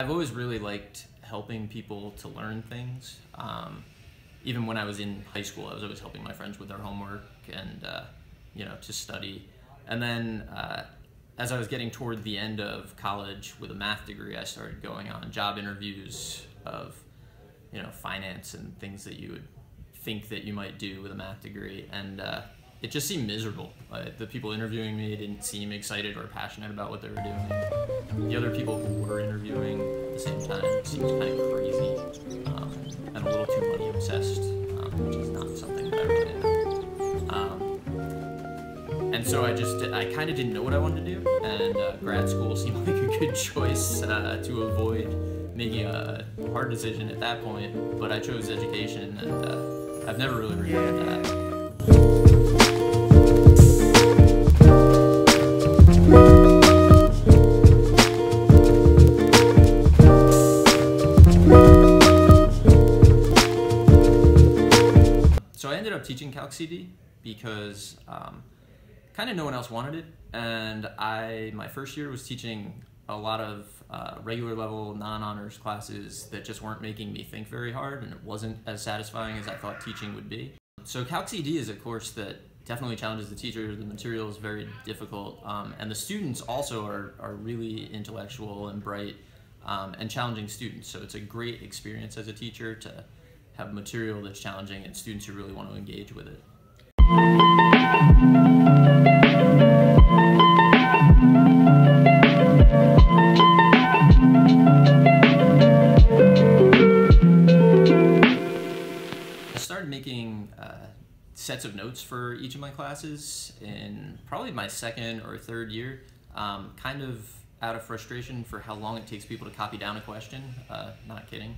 I've always really liked helping people to learn things. Even when I was in high school, I was always helping my friends with their homework and to study. And then as I was getting toward the end of college with a math degree, I started going on job interviews of finance and things that you would think that you might do with a math degree, and it just seemed miserable. The people interviewing me didn't seem excited or passionate about what they were doing. The other people who were interviewing at the same time seemed kind of crazy and a little too money obsessed, which is not something that I really am. And so I kind of didn't know what I wanted to do, and grad school seemed like a good choice to avoid making a hard decision at that point, but I chose education, and I've never really regretted that. So I ended up teaching Calc CD because kind of no one else wanted it, and my first year was teaching a lot of regular level non-honors classes that just weren't making me think very hard, and it wasn't as satisfying as I thought teaching would be. So Calc CD is a course that definitely challenges the teacher. The material is very difficult, and the students also are really intellectual and bright and challenging students. So it's a great experience as a teacher to have material that's challenging and students who really want to engage with it. I started making sets of notes for each of my classes in probably my second or third year, kind of out of frustration for how long it takes people to copy down a question. Not kidding.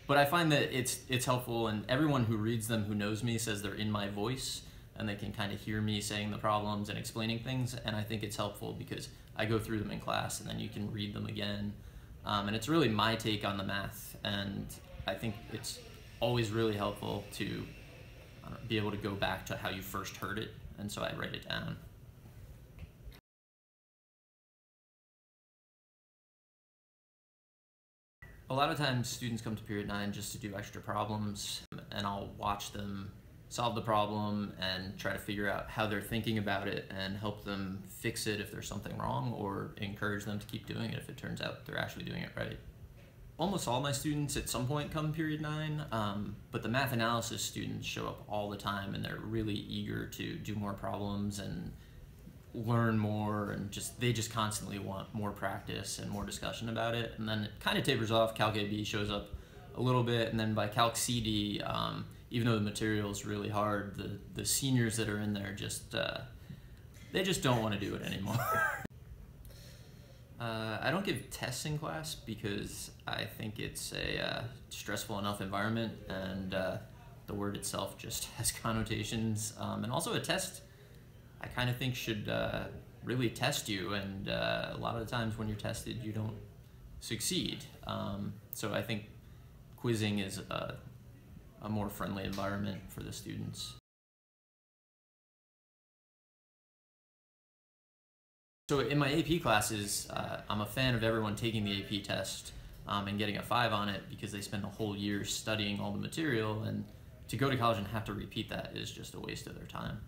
But I find that it's helpful, and everyone who reads them who knows me says they're in my voice and they can kind of hear me saying the problems and explaining things, and I think it's helpful because I go through them in class and then you can read them again. And it's really my take on the math, and I think it's always really helpful to be able to go back to how you first heard it, and so I write it down. A lot of times students come to period 9 just to do extra problems, and I'll watch them solve the problem and try to figure out how they're thinking about it and help them fix it if there's something wrong, or encourage them to keep doing it if it turns out they're actually doing it right. Almost all my students at some point come period 9, but the math analysis students show up all the time, and they're really eager to do more problems and learn more, and they just constantly want more practice and more discussion about it. And then it kind of tapers off. Calc AB shows up a little bit, and then by Calc CD, even though the material is really hard, the seniors that are in there they just don't want to do it anymore. I don't give tests in class because I think it's a stressful enough environment, and the word itself just has connotations. And also a test, I kind of think should really test you, and a lot of the times when you're tested you don't succeed. So I think quizzing is a more friendly environment for the students. So in my AP classes, I'm a fan of everyone taking the AP test and getting a 5 on it, because they spend a whole year studying all the material, and to go to college and have to repeat that is just a waste of their time.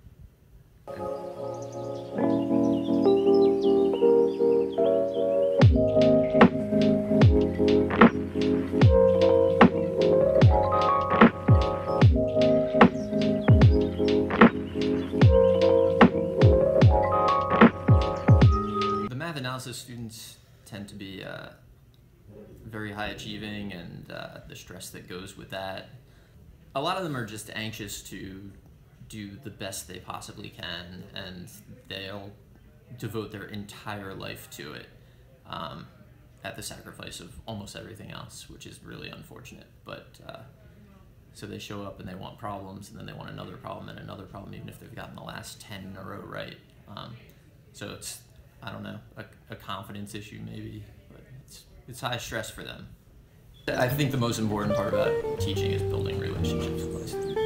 The math analysis students tend to be very high achieving, and the stress that goes with that. A lot of them are just anxious to do the best they possibly can, and they'll devote their entire life to it at the sacrifice of almost everything else, which is really unfortunate. But so they show up and they want problems, and then they want another problem and another problem, even if they've gotten the last 10 in a row right. So it's, I don't know, a confidence issue maybe, but it's high stress for them. I think the most important part about teaching is building relationships with my students.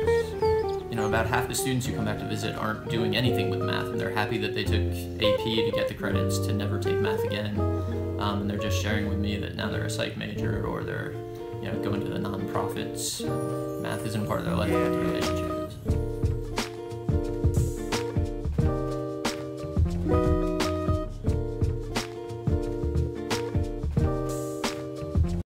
About half the students who come back to visit aren't doing anything with math, and they're happy that they took AP to get the credits to never take math again. and they're just sharing with me that now they're a psych major or they're going to the nonprofits. Math isn't part of their life, but their relationship.